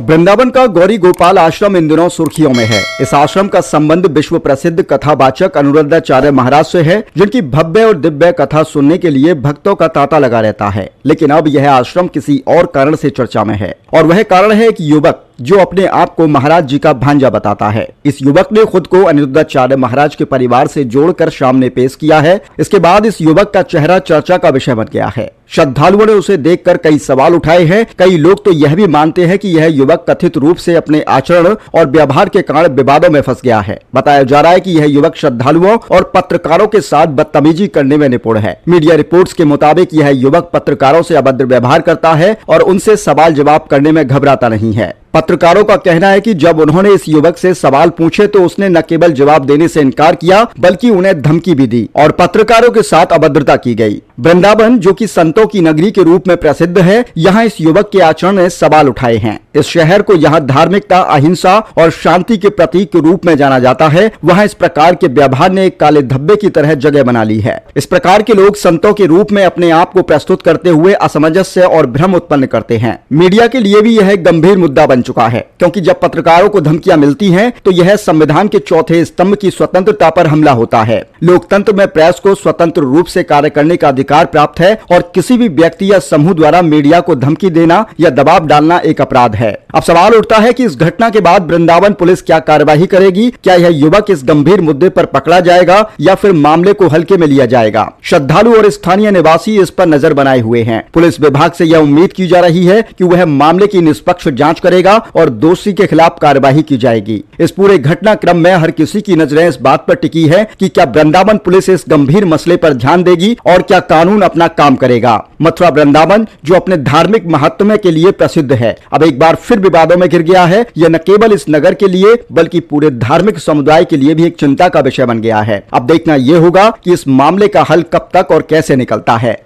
वृंदावन का गौरी गोपाल आश्रम इन दिनों सुर्खियों में है। इस आश्रम का संबंध विश्व प्रसिद्ध कथावाचक अनुरुद्धाचार्य महाराज से है, जिनकी भव्य और दिव्य कथा सुनने के लिए भक्तों का तांता लगा रहता है। लेकिन अब यह आश्रम किसी और कारण से चर्चा में है, और वह कारण है एक युवक जो अपने आप को महाराज जी का भांजा बताता है। इस युवक ने खुद को अनुरुद्धाचार्य महाराज के परिवार से जोड़कर सामने पेश किया है। इसके बाद इस युवक का चेहरा चर्चा का विषय बन गया है। श्रद्धालुओं ने उसे देखकर कई सवाल उठाए हैं। कई लोग तो यह भी मानते हैं कि यह युवक कथित रूप से अपने आचरण और व्यवहार के कारण विवादों में फंस गया है। बताया जा रहा है कि यह युवक श्रद्धालुओं और पत्रकारों के साथ बदतमीजी करने में निपुण है। मीडिया रिपोर्ट्स के मुताबिक यह युवक पत्रकारों से अभद्र व्यवहार करता है और उनसे सवाल जवाब करने में घबराता नहीं है। पत्रकारों का कहना है कि जब उन्होंने इस युवक से सवाल पूछे तो उसने न केवल जवाब देने से इनकार किया, बल्कि उन्हें धमकी भी दी और पत्रकारों के साथ अभद्रता की गई। वृंदावन, जो कि संतों की नगरी के रूप में प्रसिद्ध है, यहाँ इस युवक के आचरण ने सवाल उठाए हैं। इस शहर को यहाँ धार्मिकता, अहिंसा और शांति के प्रतीक के रूप में जाना जाता है। वहाँ इस प्रकार के व्यवहार ने एक काले धब्बे की तरह जगह बना ली है। इस प्रकार के लोग संतों के रूप में अपने आप को प्रस्तुत करते हुए असमंजस्य और भ्रम उत्पन्न करते हैं। मीडिया के लिए भी यह एक गंभीर मुद्दा बन चुका है, क्योंकि जब पत्रकारों को धमकियां मिलती हैं, तो यह संविधान के चौथे स्तंभ की स्वतंत्रता पर हमला होता है। लोकतंत्र में प्रेस को स्वतंत्र रूप से कार्य करने का अधिकार प्राप्त है, और किसी भी व्यक्ति या समूह द्वारा मीडिया को धमकी देना या दबाव डालना एक अपराध है। अब सवाल उठता है कि इस घटना के बाद वृंदावन पुलिस क्या कार्यवाही करेगी? क्या यह युवक इस गंभीर मुद्दे पर पकड़ा जाएगा या फिर मामले को हल्के में लिया जाएगा? श्रद्धालु और स्थानीय निवासी इस पर नजर बनाए हुए हैं। पुलिस विभाग से यह उम्मीद की जा रही है कि वह मामले की निष्पक्ष जांच करेगा और दोषी के खिलाफ कार्यवाही की जाएगी। इस पूरे घटनाक्रम में हर किसी की नजरें इस बात पर टिकी है कि क्या वृंदावन पुलिस इस गंभीर मसले पर ध्यान देगी और क्या कानून अपना काम करेगा। मथुरा वृंदावन, जो अपने धार्मिक महत्व के लिए प्रसिद्ध है, अब एक बार फिर विवादों में घिर गया है। यह न केवल इस नगर के लिए बल्कि पूरे धार्मिक समुदाय के लिए भी एक चिंता का विषय बन गया है। अब देखना यह होगा कि इस मामले का हल कब तक और कैसे निकलता है।